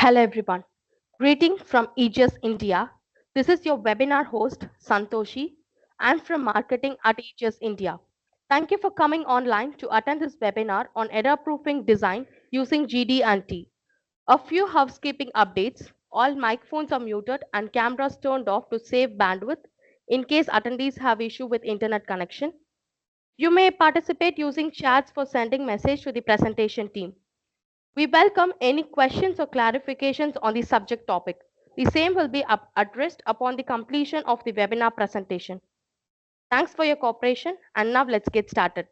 Hello everyone. Greeting from Aegis India. This is your webinar host Santoshi. I'm from marketing at Aegis India. Thank you for coming online to attend this webinar on error-proofing design using GD&T. A few housekeeping updates. All microphones are muted and cameras turned off to save bandwidth in case attendees have issue with internet connection. You may participate using chats for sending message to the presentation team. We welcome any questions or clarifications on the subject topic. The same will be addressed upon the completion of the webinar presentation. Thanks for your cooperation, and now let's get started.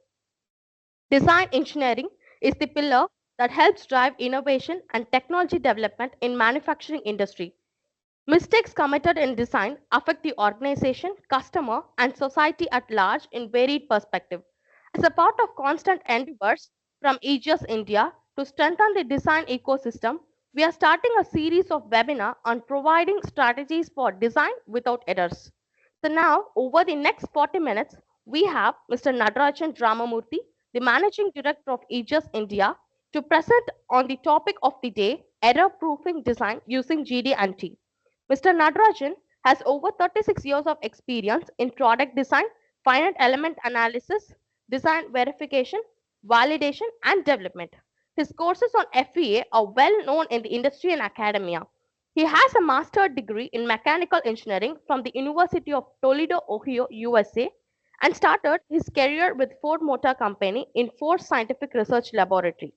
Design engineering is the pillar that helps drive innovation and technology development in manufacturing industry. Mistakes committed in design affect the organization, customer, and society at large in varied perspective. As a part of constant endeavors from Aegis India to strengthen the design ecosystem, we are starting a series of webinars on providing strategies for design without errors. So now, over the next 40 minutes, we have Mr. Natarajan Ramamoorthy, the Managing Director of Aegis India, to present on the topic of the day, error-proofing design using GD&T. Mr. Natarajan has over 36 years of experience in product design, finite element analysis, design verification, validation, and development. His courses on FEA are well known in the industry and academia. He has a master's degree in mechanical engineering from the University of Toledo, Ohio, USA, and started his career with Ford Motor Company in Ford Scientific Research Laboratory.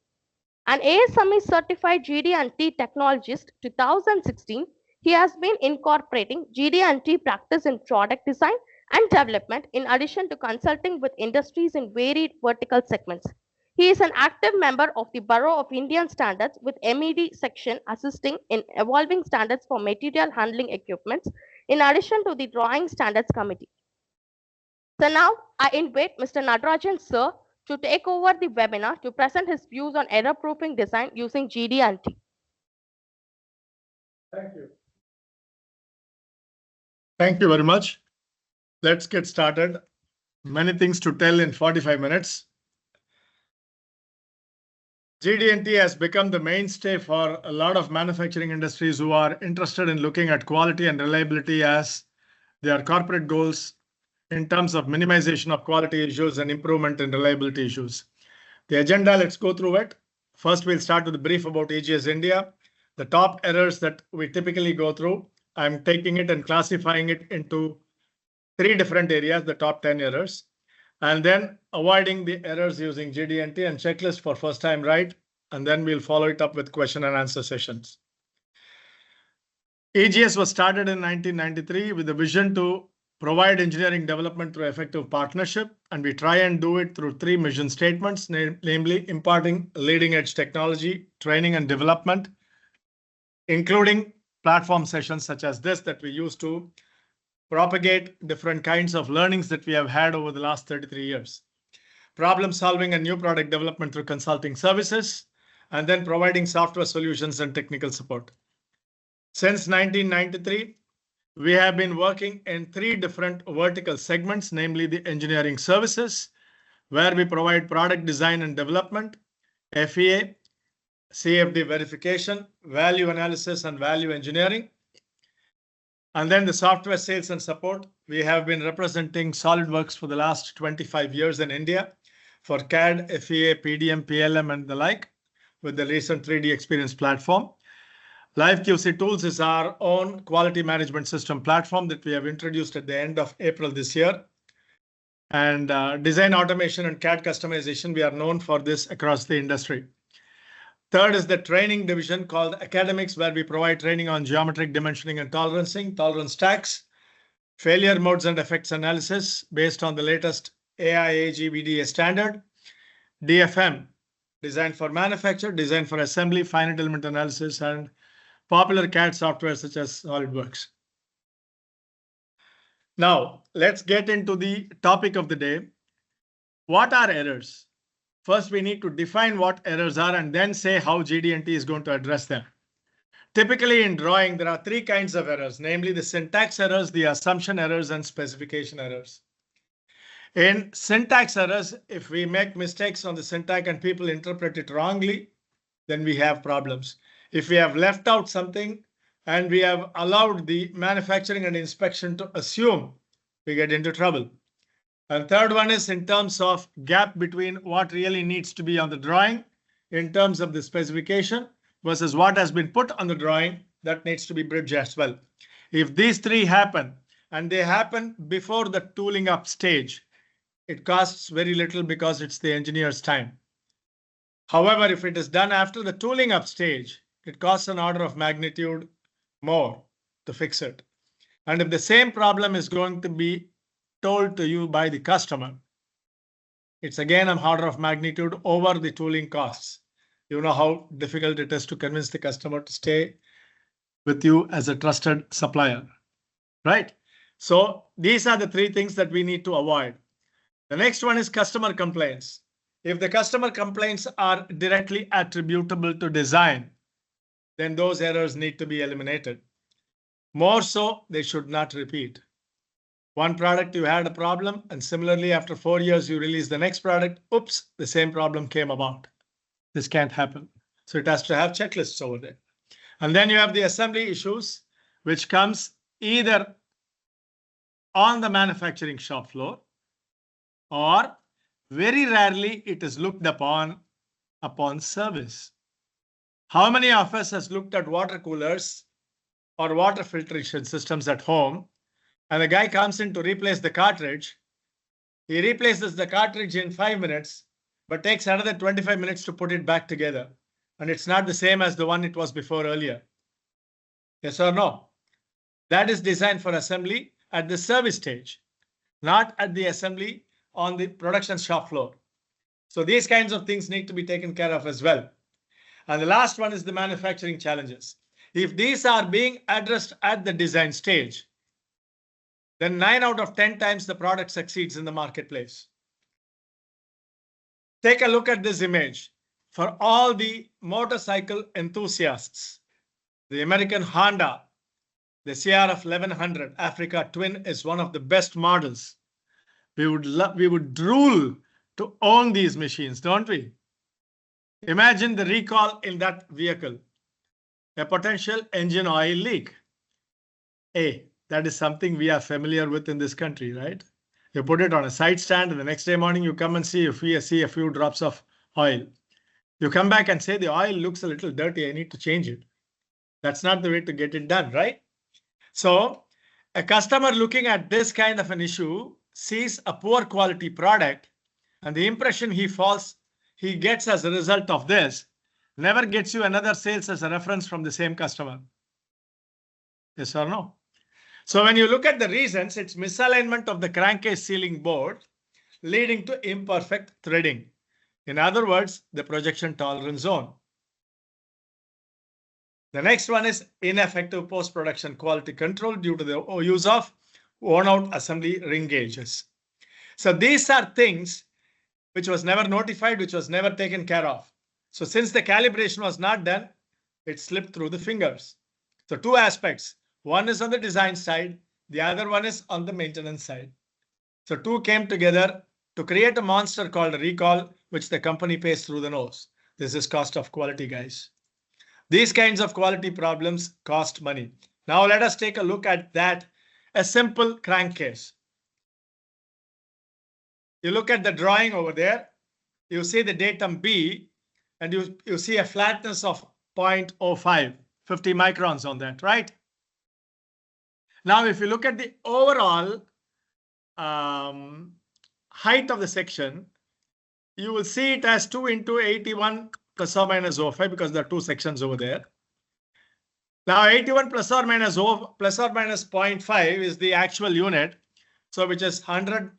An ASME certified GD&T technologist 2016, he has been incorporating GD&T practice in product design and development in addition to consulting with industries in varied vertical segments. He is an active member of the Bureau of Indian Standards with MED section assisting in evolving standards for material handling equipments in addition to the Drawing Standards Committee. So now I invite Mr. Natarajan sir to take over the webinar to present his views on error-proofing design using GD&T. Thank you. Thank you very much. Let's get started. Many things to tell in 45 minutes. GD&T has become the mainstay for a lot of manufacturing industries who are interested in looking at quality and reliability as their corporate goals in terms of minimization of quality issues and improvement in reliability issues. The agenda, let's go through it. First, we'll start with a brief about Aegis India. The top errors that we typically go through, I'm taking it and classifying it into 3 different areas, the top 10 errors, and then avoiding the errors using GD&T and checklist for first time right, and then we'll follow it up with question and answer sessions. AGS was started in 1993 with a vision to provide engineering development through effective partnership, and we try and do it through 3 mission statements, namely imparting leading edge technology, training and development, including platform sessions such as this that we use to propagate different kinds of learnings that we have had over the last 33 years. Problem solving and new product development through consulting services, and then providing software solutions and technical support. Since 1993, we have been working in 3 different vertical segments, namely the engineering services, where we provide product design and development, FEA, CFD verification, value analysis, and value engineering. And then the software sales and support. We have been representing Solidworks for the last 25 years in India for CAD, FEA, PDM, PLM, and the like, with the recent 3D Experience platform. Live QC Tools is our own quality management system platform that we have introduced at the end of April this year. And design automation and CAD customization, we are known for this across the industry. Third is the training division called Academics, where we provide training on geometric dimensioning and tolerancing, tolerance stacks, failure modes and effects analysis based on the latest AIAG VDA standard, DFM, design for manufacture, design for assembly, finite element analysis, and popular CAD software such as SolidWorks. Now, let's get into the topic of the day. What are errors? First, we need to define what errors are and then say how GD&T is going to address them. Typically in drawing, there are 3 kinds of errors, namely the syntax errors, the assumption errors, and specification errors. In syntax errors, if we make mistakes on the syntax and people interpret it wrongly, then we have problems. If we have left out something and we have allowed the manufacturing and inspection to assume, we get into trouble. And third one is in terms of gap between what really needs to be on the drawing in terms of the specification versus what has been put on the drawing that needs to be bridged as well. If these three happen and they happen before the tooling up stage, it costs very little because it's the engineer's time. However, if it is done after the tooling up stage, it costs an order of magnitude more to fix it. And if the same problem is going to be told to you by the customer, it's again an order of magnitude over the tooling costs. You know how difficult it is to convince the customer to stay with you as a trusted supplier, right? So these are the three things that we need to avoid. The next one is customer complaints. If the customer complaints are directly attributable to design, then those errors need to be eliminated. More so, they should not repeat. One product you had a problem, and similarly, after 4 years, you release the next product. Oops, the same problem came about. This can't happen. So it has to have checklists over there. And then you have the assembly issues, which comes either on the manufacturing shop floor or very rarely it is looked upon service. How many of us has looked at water coolers or water filtration systems at home, and the guy comes in to replace the cartridge? He replaces the cartridge in 5 minutes, but takes another 25 minutes to put it back together. And it's not the same as the one it was before earlier. Yes or no? That is designed for assembly at the service stage, not at the assembly on the production shop floor. So these kinds of things need to be taken care of as well. And the last one is the manufacturing challenges. If these are being addressed at the design stage, then 9 out of 10 times the product succeeds in the marketplace. Take a look at this image. For all the motorcycle enthusiasts, the American Honda, the CRF 1100 Africa Twin is one of the best models. We would drool to own these machines, don't we? Imagine the recall in that vehicle, a potential engine oil leak. That is something we are familiar with in this country, right? You put it on a side stand and the next day morning you come and see if we see a few drops of oil. You come back and say the oil looks a little dirty, I need to change it. That's not the way to get it done, right? So a customer looking at this kind of an issue sees a poor quality product, and the impression he gets as a result of this never gets you another sales as a reference from the same customer. Yes or no? So when you look at the reasons, it's misalignment of the crankcase sealing board leading to imperfect threading. In other words, the projection tolerance zone. The next one is ineffective post-production quality control due to the use of worn-out assembly ring gauges. So these are things which was never notified, which was never taken care of. So since the calibration was not done, it slipped through the fingers. So two aspects. One is on the design side, the other one is on the maintenance side. So two came together to create a monster called a recall, which the company pays through the nose. This is cost of quality, guys. These kinds of quality problems cost money. Now let us take a look at that. A simple crankcase. You look at the drawing over there, you see the datum B, and you see a flatness of 0.05, 50 microns on that, right? Now, if you look at the overall height of the section, you will see it as 2 into 81 plus or minus 0.5 because there are two sections over there. Now, 81 plus or minus 0.5 is the actual unit. So which is 1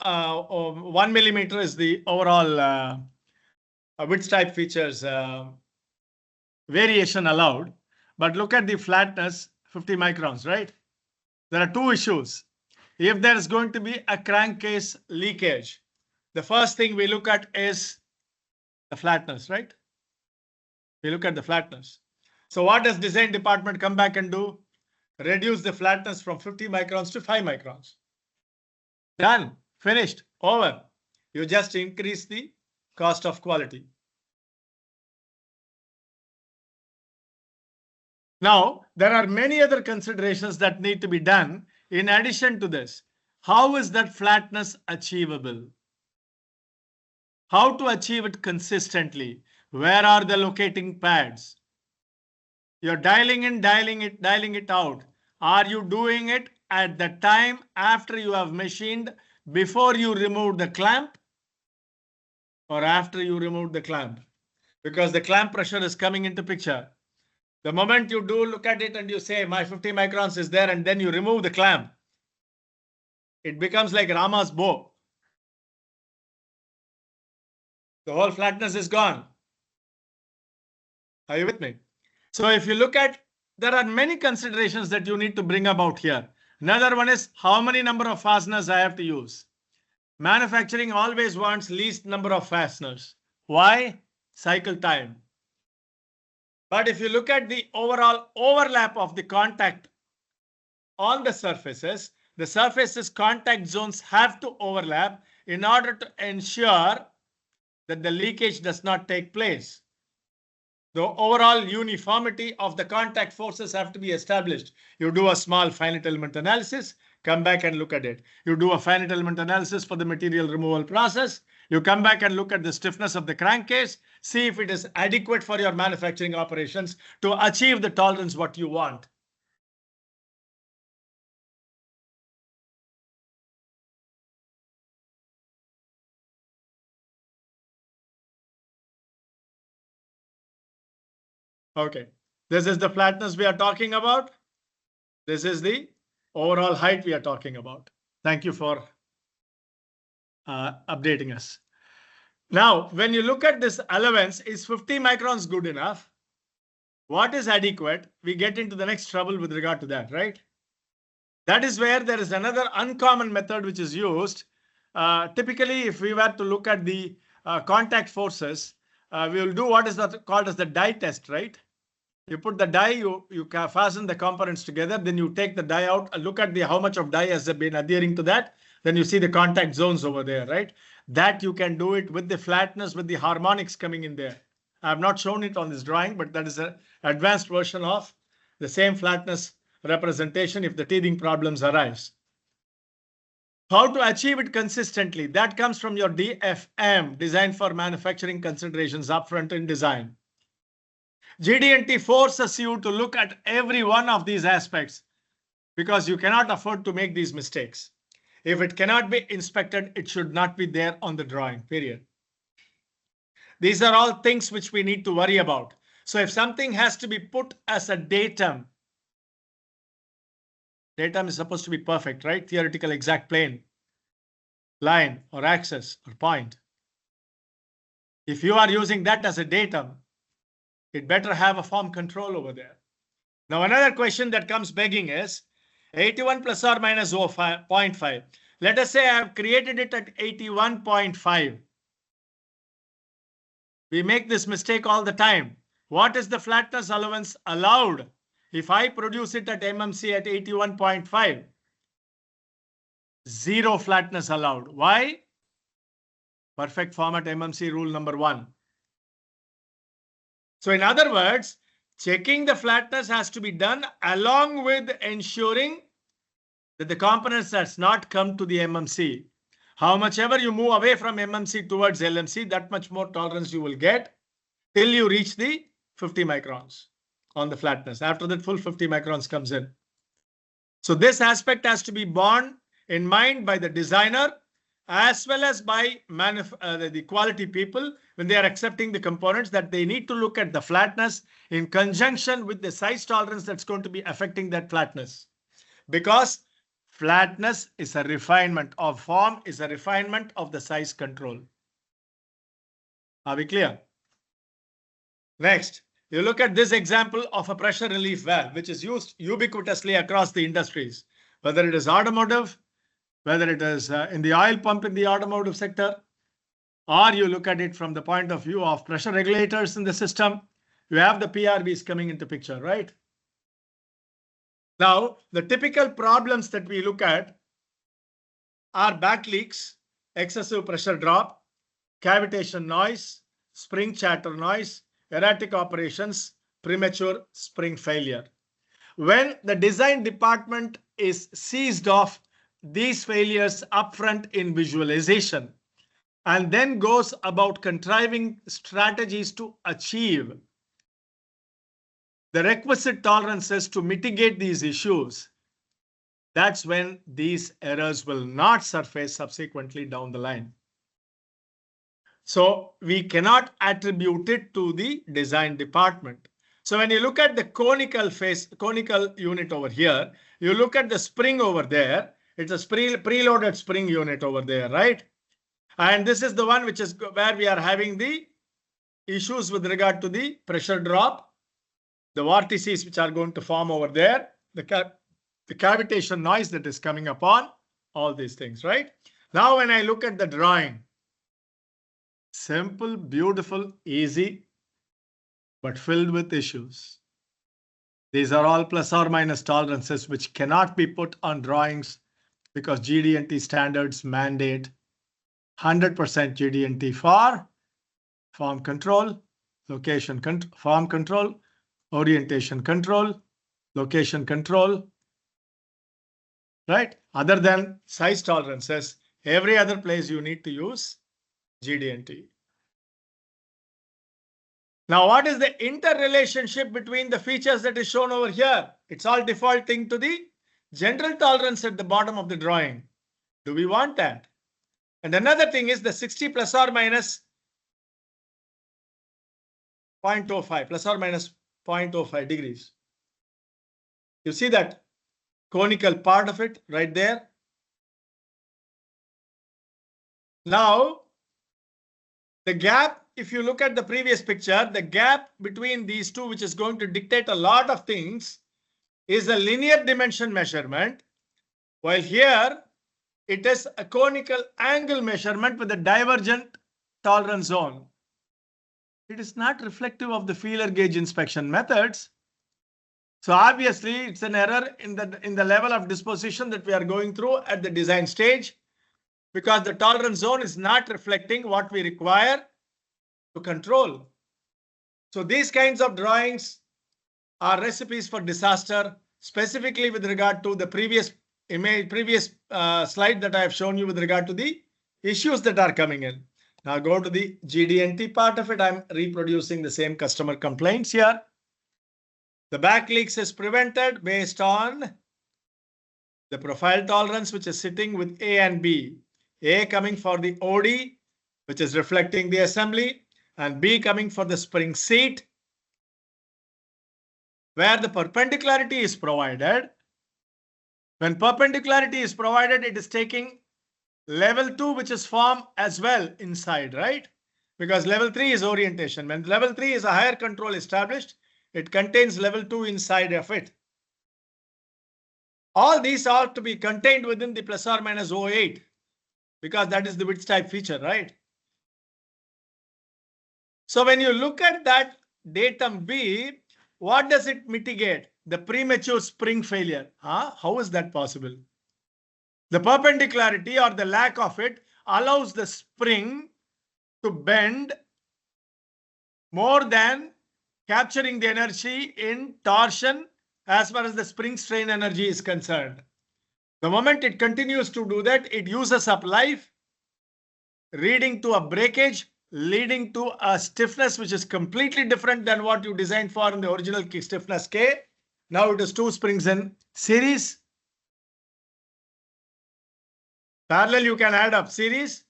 millimeter is the overall width type features variation allowed. But look at the flatness, 50 microns, right? There are two issues. If there is going to be a crankcase leakage, the first thing we look at is the flatness, right? We look at the flatness. So what does design department come back and do? Reduce the flatness from 50 microns to 5 microns. Done, finished, over. You just increase the cost of quality. Now, there are many other considerations that need to be done in addition to this. How is that flatness achievable? How to achieve it consistently? Where are the locating pads? You're dialing in, dialing it out. Are you doing it at the time after you have machined, before you remove the clamp, or after you remove the clamp? Because the clamp pressure is coming into picture. The moment you do look at it and you say my 50 microns is there, and then you remove the clamp, it becomes like Rama's bow. The whole flatness is gone. Are you with me? So if you look at, there are many considerations that you need to bring about here. Another one is how many number of fasteners I have to use. Manufacturing always wants least number of fasteners. Why? Cycle time. But if you look at the overall overlap of the contact on the surfaces contact zones have to overlap in order to ensure that the leakage does not take place. The overall uniformity of the contact forces have to be established. You do a small finite element analysis, come back and look at it. You do a finite element analysis for the material removal process. You come back and look at the stiffness of the crankcase, see if it is adequate for your manufacturing operations to achieve the tolerance what you want. Okay, this is the flatness we are talking about. This is the overall height we are talking about. Thank you for updating us. Now, when you look at this allowance, is 50 microns good enough? What is adequate? We get into the next trouble with regard to that, right? That is where there is another uncommon method which is used. Typically, if we were to look at the contact forces, we will do what is called as the die test, right? You put the die, you fasten the components together, then you take the die out, look at how much of die has been adhering to that. Then you see the contact zones over there, right? That you can do it with the flatness, with the harmonics coming in there. I have not shown it on this drawing, but that is an advanced version of the same flatness representation if the teething problems arise. How to achieve it consistently? That comes from your DFM, Design for Manufacturing Considerations, upfront in design. GD&T forces you to look at every one of these aspects because you cannot afford to make these mistakes. If it cannot be inspected, it should not be there on the drawing, period. These are all things which we need to worry about. So if something has to be put as a datum is supposed to be perfect, right? Theoretical exact plane, line or axis or point. If you are using that as a datum, it better have a form control over there. Now, another question that comes begging is 81 plus or minus 0.5. Let us say I have created it at 81.5. We make this mistake all the time. What is the flatness allowance allowed if I produce it at MMC at 81.5? Zero flatness allowed. Why? Perfect format MMC rule number 1. So in other words, checking the flatness has to be done along with ensuring that the components does not come to the MMC. How much ever you move away from MMC towards LMC, that much more tolerance you will get till you reach the 50 microns on the flatness. After that, full 50 microns comes in. So this aspect has to be borne in mind by the designer as well as by the quality people when they are accepting the components, that they need to look at the flatness in conjunction with the size tolerance that's going to be affecting that flatness. Because flatness is a refinement of form, is a refinement of the size control. Are we clear? Next, you look at this example of a pressure relief valve, which is used ubiquitously across the industries, whether it is automotive, whether it is in the oil pump in the automotive sector, or you look at it from the point of view of pressure regulators in the system, you have the PRVs coming into picture, right? Now, the typical problems that we look at are back leaks, excessive pressure drop, cavitation noise, spring chatter noise, erratic operations, premature spring failure. When the design department is seized of these failures upfront in visualization and then goes about contriving strategies to achieve the requisite tolerances to mitigate these issues, that's when these errors will not surface subsequently down the line. So we cannot attribute it to the design department. So when you look at the conical unit over here, you look at the spring over there. It's a preloaded spring unit over there, right? And this is the one which is where we are having the issues with regard to the pressure drop, the vortices which are going to form over there, the cavitation noise that is coming upon, all these things, right? Now, when I look at the drawing, simple, beautiful, easy, but filled with issues. These are all plus or minus tolerances which cannot be put on drawings because GD&T standards mandate 100% GD&T for form control, form control, orientation control, location control, right? Other than size tolerances, every other place you need to use GD&T. Now, what is the interrelationship between the features that is shown over here? It's all defaulting to the general tolerance at the bottom of the drawing. Do we want that? And another thing is the 60 plus or minus 0.05, plus or minus 0.05 degrees. You see that conical part of it right there. Now, the gap, if you look at the previous picture, the gap between these two, which is going to dictate a lot of things, is a linear dimension measurement, while here it is a conical angle measurement with a divergent tolerance zone. It is not reflective of the feeler gauge inspection methods. So obviously it's an error in the level of disposition that we are going through at the design stage, because the tolerance zone is not reflecting what we require to control. So these kinds of drawings are recipes for disaster, specifically with regard to the previous slide that I have shown you with regard to the issues that are coming in. Now go to the GD&T part of it. I'm reproducing the same customer complaints here. The back leaks is prevented based on the profile tolerance, which is sitting with A and B. A coming for the OD, which is reflecting the assembly, and B coming for the spring seat, where the perpendicularity is provided. When perpendicularity is provided, it is taking level 2, which is form as well inside, right? Because level 3 is orientation. When level 3 is a higher control established, it contains level 2 inside of it. All these are to be contained within the plus or minus 0.08, because that is the width type feature, right? So when you look at that datum B, what does it mitigate? The premature spring failure. How is that possible? The perpendicularity or the lack of it allows the spring to bend more than capturing the energy in torsion as far as the spring strain energy is concerned. The moment it continues to do that, it uses up life, leading to a breakage, leading to a stiffness which is completely different than what you designed for in the original stiffness K. Now it is two springs in series. Parallel, you can add up series.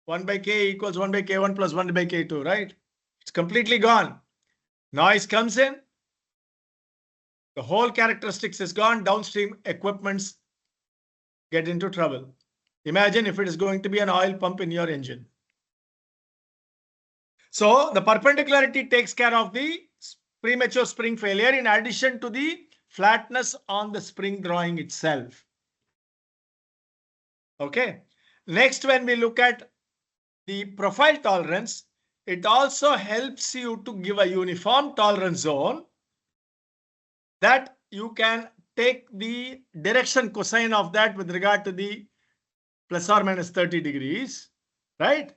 1 by K equals 1 by K1 plus 1 by K2, right? It's completely gone. Noise comes in. The whole characteristics is gone. Downstream equipments get into trouble. Imagine if it is going to be an oil pump in your engine. So the perpendicularity takes care of the premature spring failure in addition to the flatness on the spring drawing itself. Okay. Next, when we look at the profile tolerance, it also helps you to give a uniform tolerance zone that you can take the direction cosine of that with regard to the plus or minus 30 degrees, right?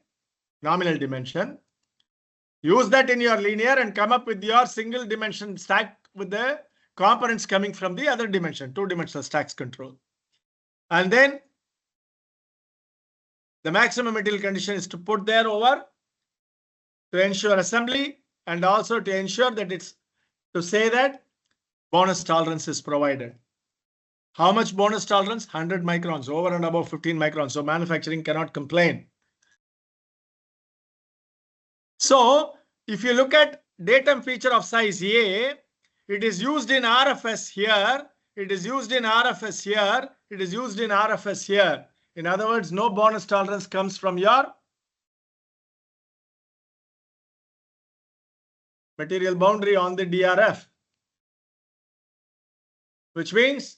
Nominal dimension. Use that in your linear and come up with your single dimension stack with the components coming from the other dimension, two-dimensional stacks control. And then the maximum material condition is to put there over to ensure assembly and also to ensure that it's to say that bonus tolerance is provided. How much bonus tolerance? 100 microns, over and above 15 microns. So manufacturing cannot complain. So if you look at datum feature of size A, it is used in RFS here. It is used in RFS here. It is used in RFS here. In other words, no bonus tolerance comes from your material boundary on the DRF, which means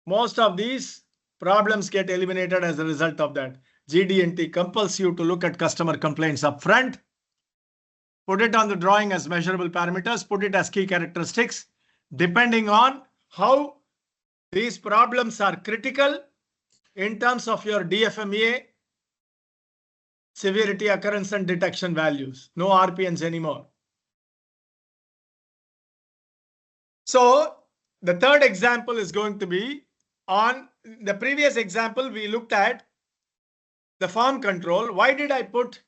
most of these problems get eliminated as a result of that. GD&T compels you to look at customer complaints up front, put it on the drawing as measurable parameters, put it as key characteristics, depending on how these problems are critical in terms of your DFMEA severity, occurrence, and detection values. No RPNs anymore. So the third example is going to be on the previous example. We looked at the form control. Why did I put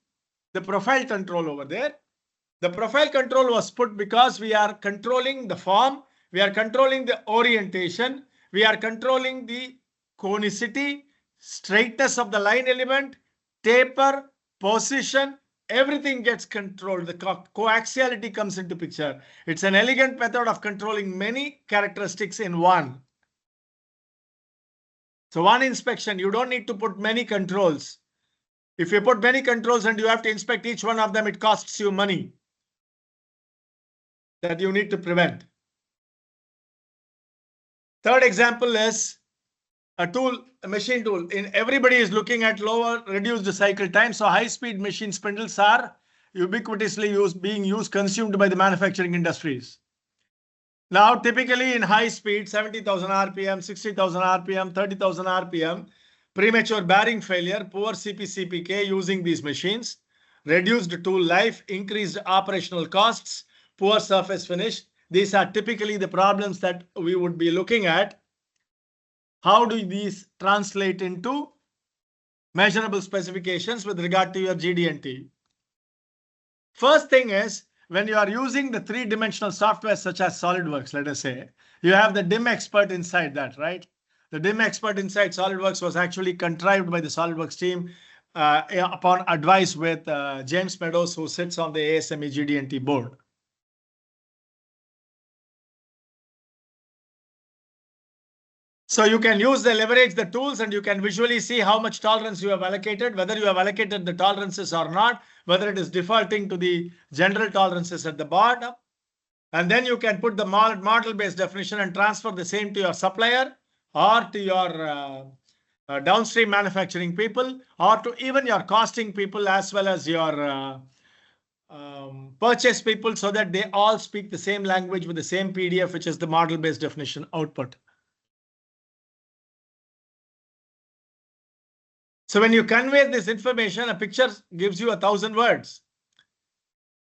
the profile control over there? The profile control was put because we are controlling the form, we are controlling the orientation, we are controlling the conicity, straightness of the line element, taper, position, everything gets controlled. The coaxiality comes into picture. It's an elegant method of controlling many characteristics in one. So one inspection, you don't need to put many controls. If you put many controls and you have to inspect each one of them, it costs you money that you need to prevent. Third example is a tool, a machine tool. Everybody is looking at lower, reduced cycle time. So high-speed machine spindles are ubiquitously being used, consumed by the manufacturing industries. Now, typically in high speed, 70,000 RPM, 60,000 RPM, 30,000 RPM, premature bearing failure, poor CP/CPK using these machines, reduced tool life, increased operational costs, poor surface finish. These are typically the problems that we would be looking at. How do these translate into measurable specifications with regard to your GD&T? First thing is, when you are using the three-dimensional software such as Solidworks, let us say, you have the DIM expert inside that, right? The DIM expert inside Solidworks was actually contrived by the Solidworks team upon advice with James Meadows, who sits on the ASME GD&T board. So you can use the leverage the tools and you can visually see how much tolerance you have allocated, whether you have allocated the tolerances or not, whether it is defaulting to the general tolerances at the bottom. And then you can put the model-based definition and transfer the same to your supplier or to your downstream manufacturing people or to even your costing people as well as your purchase people, so that they all speak the same language with the same PDF, which is the model-based definition output. So when you convey this information, a picture gives you 1,000 words.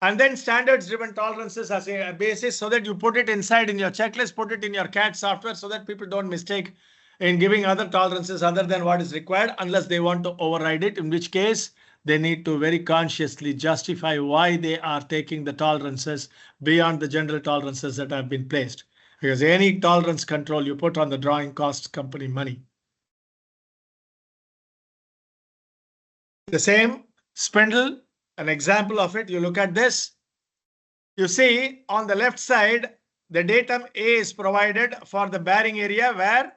And then standards-driven tolerances as a basis, so that you put it inside in your checklist, put it in your CAD software, so that people don't mistake in giving other tolerances other than what is required, unless they want to override it, in which case they need to very consciously justify why they are taking the tolerances beyond the general tolerances that have been placed. Because any tolerance control you put on the drawing costs company money. The same spindle, an example of it, you look at this. You see on the left side, the datum A is provided for the bearing area where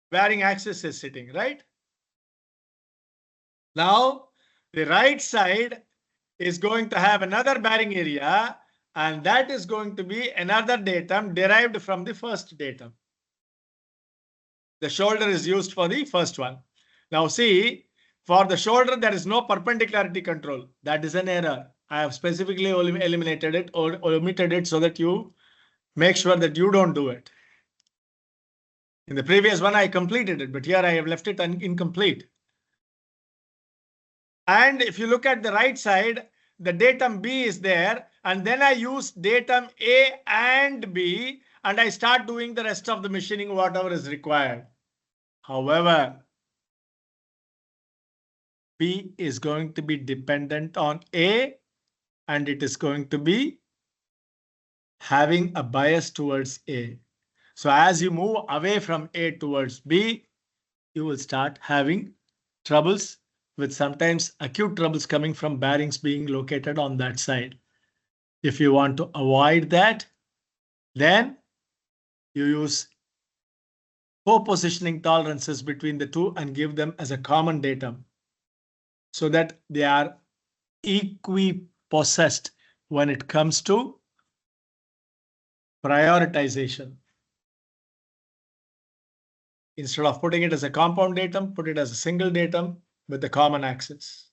bearing axis is sitting, right? Now, the right side is going to have another bearing area, and that is going to be another datum derived from the first datum. The shoulder is used for the first one. Now see, for the shoulder, there is no perpendicularity control. That is an error. I have specifically eliminated it or omitted it so that you make sure that you don't do it. In the previous one, I completed it, but here I have left it incomplete. And if you look at the right side, the datum B is there, and then I use datum A and B, and I start doing the rest of the machining, whatever is required. However, B is going to be dependent on A, and it is going to be having a bias towards A. So as you move away from A towards B, you will start having troubles with sometimes acute troubles coming from bearings being located on that side. If you want to avoid that, then you use co-positioning tolerances between the two and give them as a common datum so that they are equipossessed when it comes to prioritization. Instead of putting it as a compound datum, put it as a single datum with the common axis.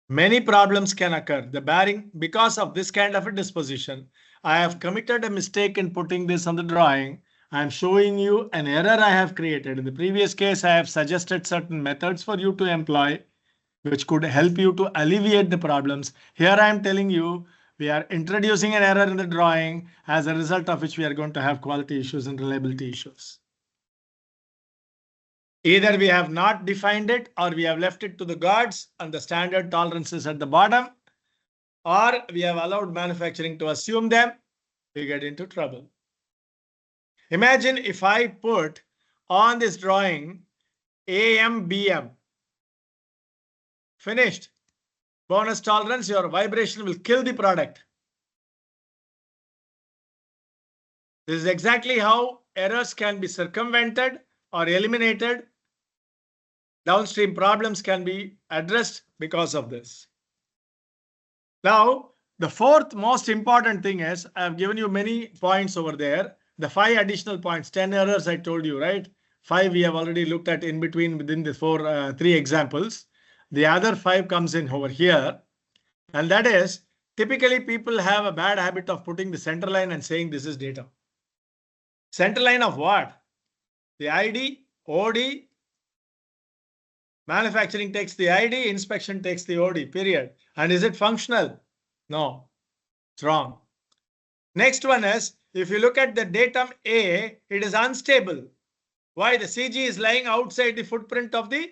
Many problems can occur. The bearing, because of this kind of a disposition, I have committed a mistake in putting this on the drawing. I am showing you an error I have created. In the previous case, I have suggested certain methods for you to employ, which could help you to alleviate the problems. Here I am telling you, we are introducing an error in the drawing, as a result of which we are going to have quality issues and reliability issues. Either we have not defined it, or we have left it to the gods and the standard tolerances at the bottom, or we have allowed manufacturing to assume them. We get into trouble. Imagine if I put on this drawing AMBM. Finished. Bonus tolerance, your vibration will kill the product. This is exactly how errors can be circumvented or eliminated. Downstream problems can be addressed because of this. Now, the fourth most important thing is, I have given you many points over there. The 5 additional points, 10 errors I told you, right? 5 we have already looked at in between within the 3 examples. The other 5 comes in over here. And that is, typically people have a bad habit of putting the center line and saying this is data. Center line of what? The ID, OD. Manufacturing takes the ID, inspection takes the OD, period. And is it functional? No, it's wrong. Next one is, if you look at the datum A, it is unstable. Why? The CG is lying outside the footprint of the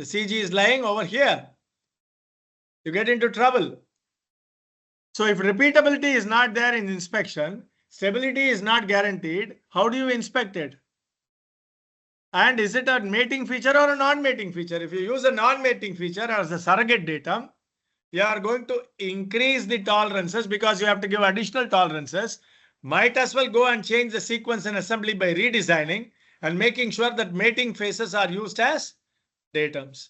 CG is lying over here. You get into trouble. So if repeatability is not there in inspection, stability is not guaranteed, how do you inspect it? And is it a mating feature or a non-mating feature? If you use a non-mating feature as a surrogate datum, you are going to increase the tolerances because you have to give additional tolerances. Might as well go and change the sequence and assembly by redesigning and making sure that mating phases are used as datums.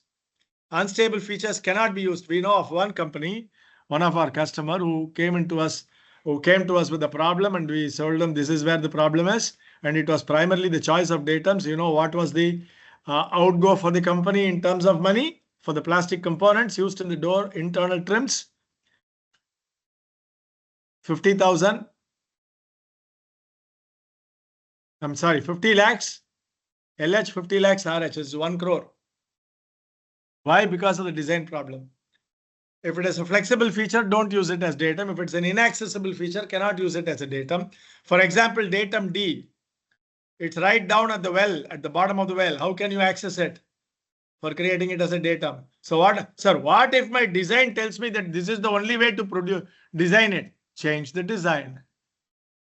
Unstable features cannot be used. We know of one company, one of our customer who came to us with a problem, and we told them this is where the problem is. And it was primarily the choice of datums. You know what was the outgo for the company in terms of money for the plastic components used in the door internal trims? 50,000. I'm sorry, 50 lakhs. LH 50 lakhs, RH is 1 crore. Why? Because of the design problem. If it is a flexible feature, don't use it as datum. If it's an inaccessible feature, cannot use it as a datum. For example, datum D. It's right down at the well, at the bottom of the well. How can you access it? For creating it as a datum. So what, sir, what if my design tells me that this is the only way to design it? Change the design.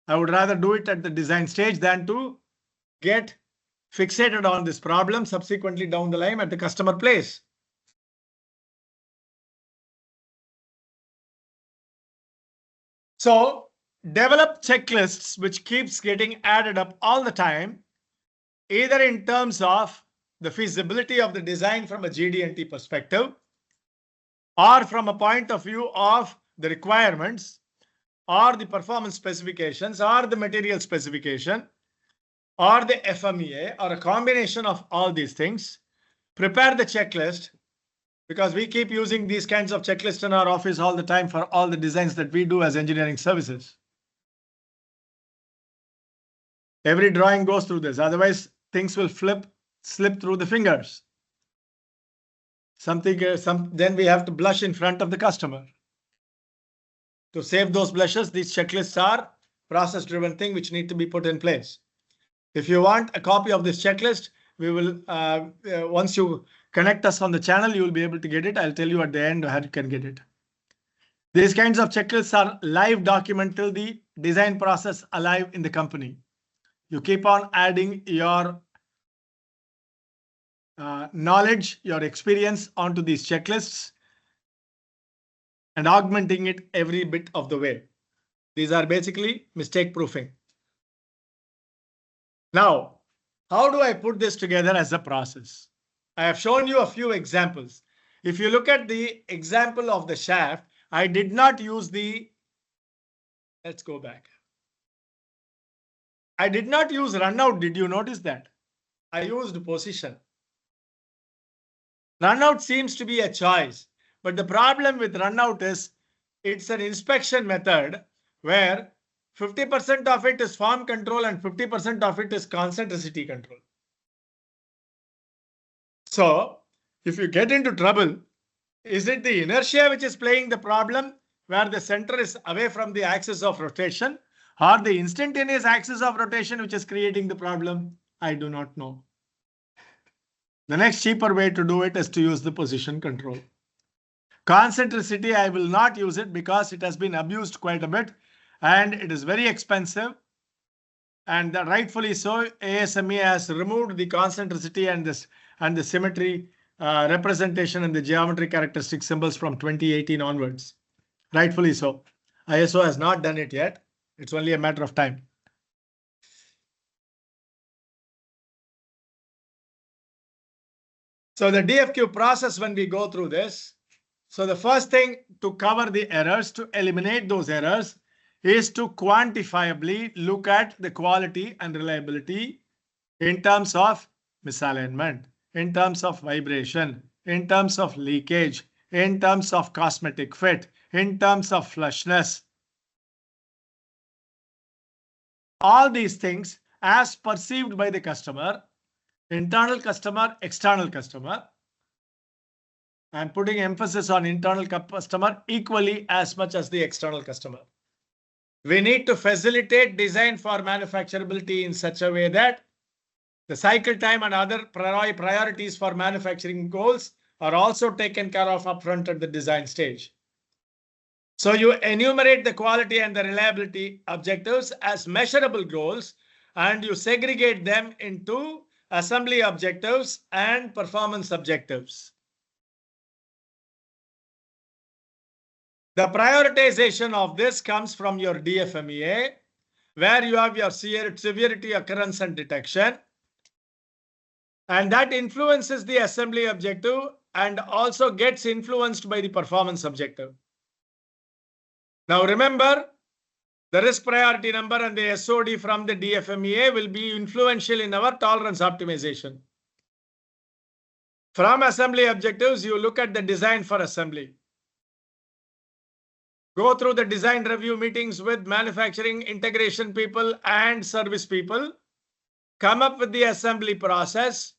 I would rather do it at the design stage than to get fixated on this problem subsequently down the line at the customer place. So develop checklists which keeps getting added up all the time, either in terms of the feasibility of the design from a GD&T perspective, or from a point of view of the requirements, or the performance specifications, or the material specification, or the FMEA, or a combination of all these things. Prepare the checklist, because we keep using these kinds of checklists in our office all the time for all the designs that we do as engineering services. Every drawing goes through this, otherwise things will slip through the fingers. then we have to blush in front of the customer. To save those blushes, these checklists are process-driven thing which need to be put in place. If you want a copy of this checklist, we will once you connect us on the channel, you will be able to get it. I'll tell you at the end how you can get it. These kinds of checklists are live document till the design process alive in the company. You keep on adding your knowledge, your experience onto these checklists and augmenting it every bit of the way. These are basically mistake proofing. Now, how do I put this together as a process? I have shown you a few examples. If you look at the example of the shaft, I did not use the, let's go back. I did not use run out. Did you notice that? I used position. Run out seems to be a choice, but the problem with run out is it's an inspection method where 50% of it is form control and 50% of it is concentricity control. So if you get into trouble, is it the inertia which is playing the problem where the center is away from the axis of rotation, or the instantaneous axis of rotation which is creating the problem? I do not know. The next cheaper way to do it is to use the position control. Concentricity, I will not use it because it has been abused quite a bit and it is very expensive. And rightfully so, ASME has removed the concentricity and the symmetry representation and the geometry characteristic symbols from 2018 onwards. Rightfully so. ISO has not done it yet. It's only a matter of time. So the DFQ process, when we go through this, so the first thing to cover the errors, to eliminate those errors, is to quantifiably look at the quality and reliability in terms of misalignment, in terms of vibration, in terms of leakage, in terms of cosmetic fit, in terms of flushness. All these things as perceived by the customer, internal customer, external customer. I'm putting emphasis on internal customer equally as much as the external customer. We need to facilitate design for manufacturability in such a way that the cycle time and other priorities for manufacturing goals are also taken care of upfront at the design stage. So you enumerate the quality and the reliability objectives as measurable goals, and you segregate them into assembly objectives and performance objectives. The prioritization of this comes from your DFMEA, where you have your severity, occurrence, and detection. And that influences the assembly objective and also gets influenced by the performance objective. Now remember, the risk priority number and the SOD from the DFMEA will be influential in our tolerance optimization. From assembly objectives, you look at the design for assembly. Go through the design review meetings with manufacturing integration people and service people. Come up with the assembly process,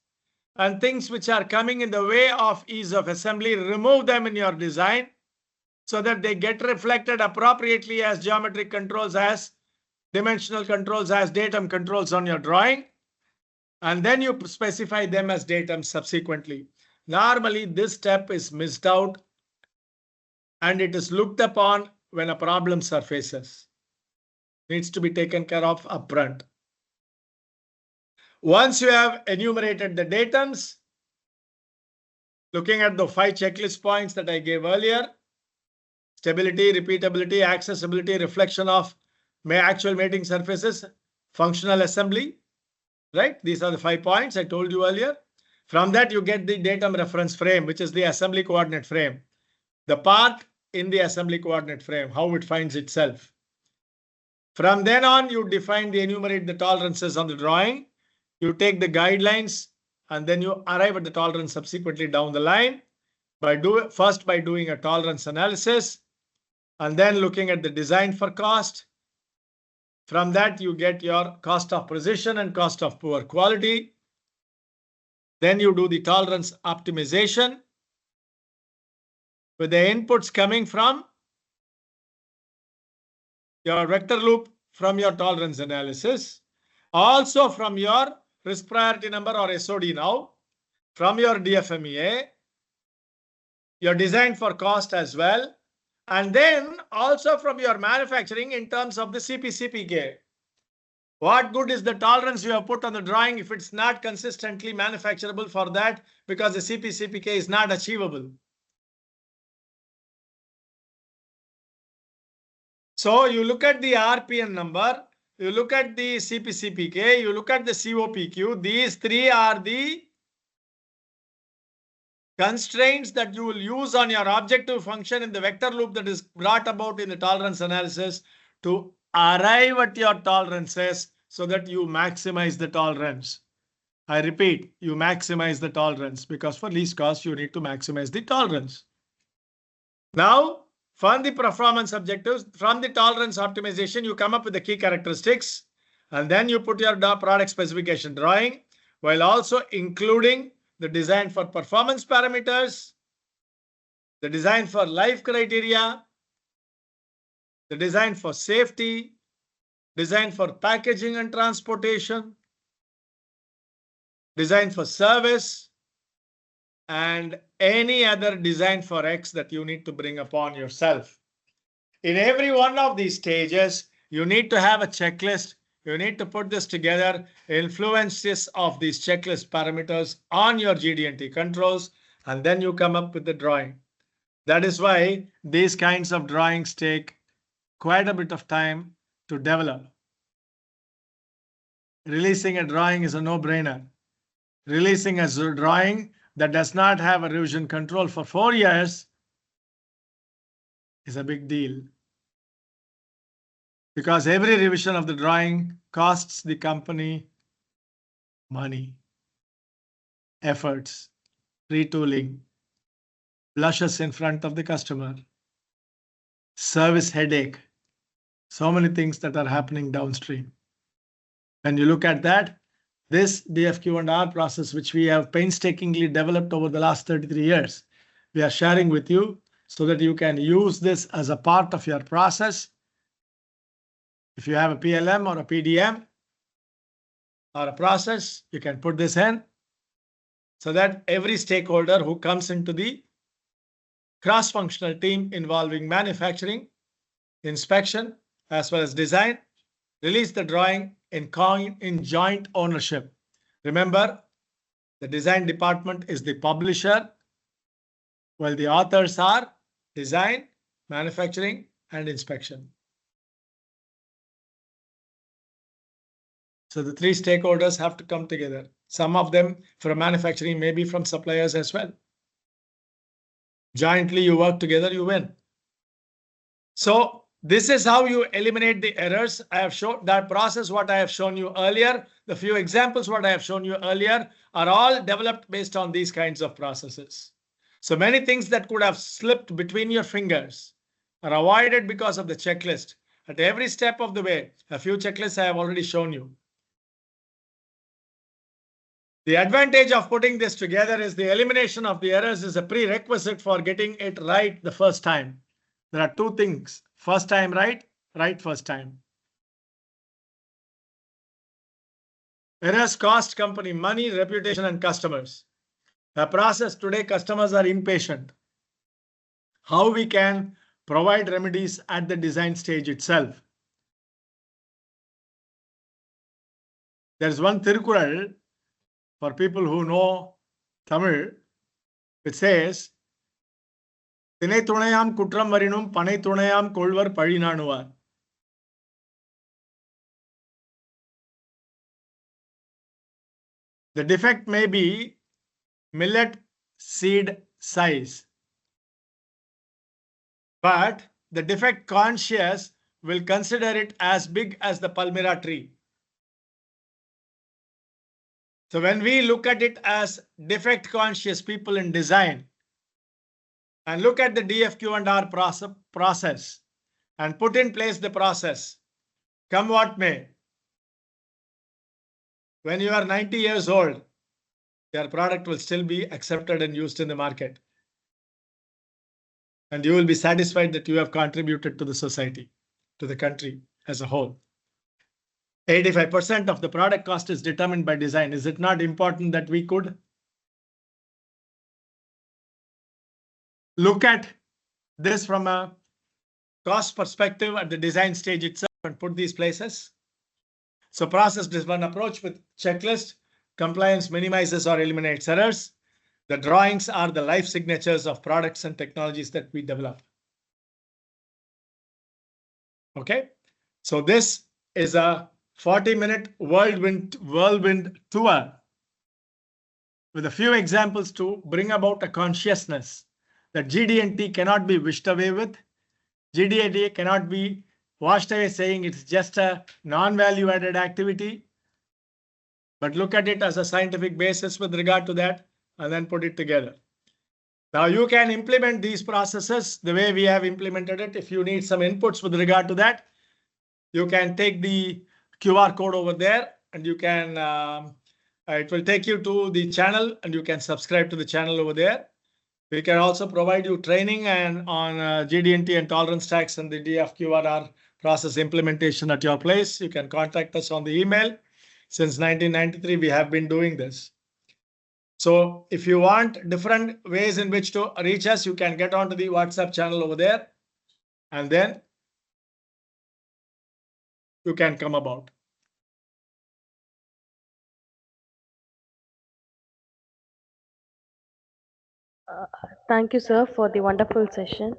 and things which are coming in the way of ease of assembly, remove them in your design so that they get reflected appropriately as geometric controls, as dimensional controls, as datum controls on your drawing. And then you specify them as datum subsequently. Normally, this step is missed out and it is looked upon when a problem surfaces. Needs to be taken care of upfront. Once you have enumerated the datums, looking at the 5 checklist points that I gave earlier, stability, repeatability, accessibility, reflection of actual mating surfaces, functional assembly, right? These are the 5 points I told you earlier. From that, you get the datum reference frame, which is the assembly coordinate frame. The part in the assembly coordinate frame, how it finds itself. From then on, you define the enumerate the tolerances on the drawing. You take the guidelines and then you arrive at the tolerance subsequently down the line first by doing a tolerance analysis and then looking at the design for cost. From that, you get your cost of precision and cost of poor quality. Then you do the tolerance optimization. with the inputs coming from your vector loop, from your tolerance analysis, also from your risk priority number or SOD now, from your DFMEA, your design for cost as well, and then also from your manufacturing in terms of the CPCPK. What good is the tolerance you have put on the drawing if it's not consistently manufacturable for that, because the CPCPK is not achievable? So you look at the RPN number, you look at the CPCPK, you look at the COPQ. These three are the constraints that you will use on your objective function in the vector loop that is brought about in the tolerance analysis to arrive at your tolerances so that you maximize the tolerance. I repeat, you maximize the tolerance, because for least cost, you need to maximize the tolerance. Now, from the performance objectives, from the tolerance optimization, you come up with the key characteristics, and then you put your product specification drawing, while also including the design for performance parameters, the design for life criteria, the design for safety, design for packaging and transportation, design for service, and any other design for X that you need to bring upon yourself. In every one of these stages, you need to have a checklist. You need to put this together, influences of these checklist parameters on your GD&T controls, and then you come up with the drawing. That is why these kinds of drawings take quite a bit of time to develop. Releasing a drawing is a no-brainer. Releasing a drawing that does not have a revision control for 4 years is a big deal, because every revision of the drawing costs the company money, efforts, retooling, blushes in front of the customer, service headache, so many things that are happening downstream. When you look at that, this DFQ&R process, which we have painstakingly developed over the last 33 years, we are sharing with you so that you can use this as a part of your process. If you have a PLM or a PDM or a process, you can put this in so that every stakeholder who comes into the cross-functional team involving manufacturing, inspection, as well as design, release the drawing in joint ownership. Remember, the design department is the publisher, while the authors are design, manufacturing, and inspection. So the three stakeholders have to come together. Some of them from manufacturing, maybe from suppliers as well. Jointly, you work together, you win. So this is how you eliminate the errors. I have shown that process, what I have shown you earlier. The few examples, what I have shown you earlier, are all developed based on these kinds of processes. So many things that could have slipped between your fingers are avoided because of the checklist. At every step of the way, a few checklists I have already shown you. The advantage of putting this together is the elimination of the errors is a prerequisite for getting it right the first time. There are two things. First time right first time. Errors cost company money, reputation, and customers. The process today, customers are impatient. How we can provide remedies at the design stage itself. There's one Tirukural for people who know Tamil, which says, Tinai Tunayam Kutram Varinum, Panai Tunayam Kolvar Padinanuvar. The defect may be millet seed size, but the defect conscious will consider it as big as the Palmyra tree. So when we look at it as defect conscious people in design and look at the DFQ&R process and put in place the process, come what may, when you are 90 years old, your product will still be accepted and used in the market. and you will be satisfied that you have contributed to the society, to the country as a whole. 85% of the product cost is determined by design. Is it not important that we could look at this from a cost perspective at the design stage itself and put these places? So process-driven approach with checklist, compliance minimizes or eliminates errors. The drawings are the life signatures of products and technologies that we develop. Okay, so this is a 40-minute whirlwind tour with a few examples to bring about a consciousness that GD&T cannot be wished away with. GD&T cannot be washed away saying it's just a non-value added activity, but look at it as a scientific basis with regard to that and then put it together. Now you can implement these processes the way we have implemented it. If you need some inputs with regard to that, you can take the QR code over there and you can, it will take you to the channel and you can subscribe to the channel over there. We can also provide you training and on GD&T and tolerance tax and the DFQRR process implementation at your place. You can contact us on the email. Since 1993, we have been doing this. So if you want different ways in which to reach us, you can get onto the WhatsApp channel over there, and then you can come about. Thank you, sir, for the wonderful session.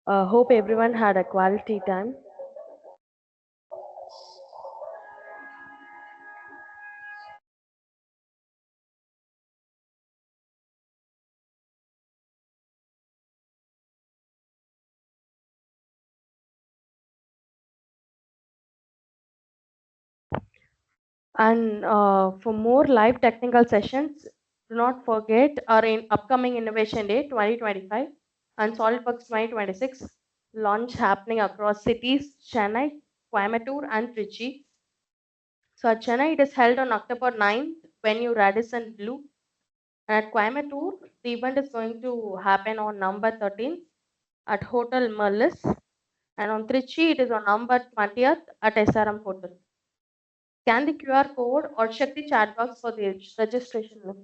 Hope everyone had a quality time. And for more live technical sessions, do not forget our upcoming Innovation Day 2025 and SolidWorks 2026 launch happening across cities, Chennai, Coimbatore, and Trichy. So at Chennai, it is held on October 9th, venue Radisson Blue. And at Coimbatore, the event is going to happen on November 13th at Hotel Merlis. And on Trichy, it is on November 20th at SRM Hotel. Scan the QR code or check the chat box for the registration link.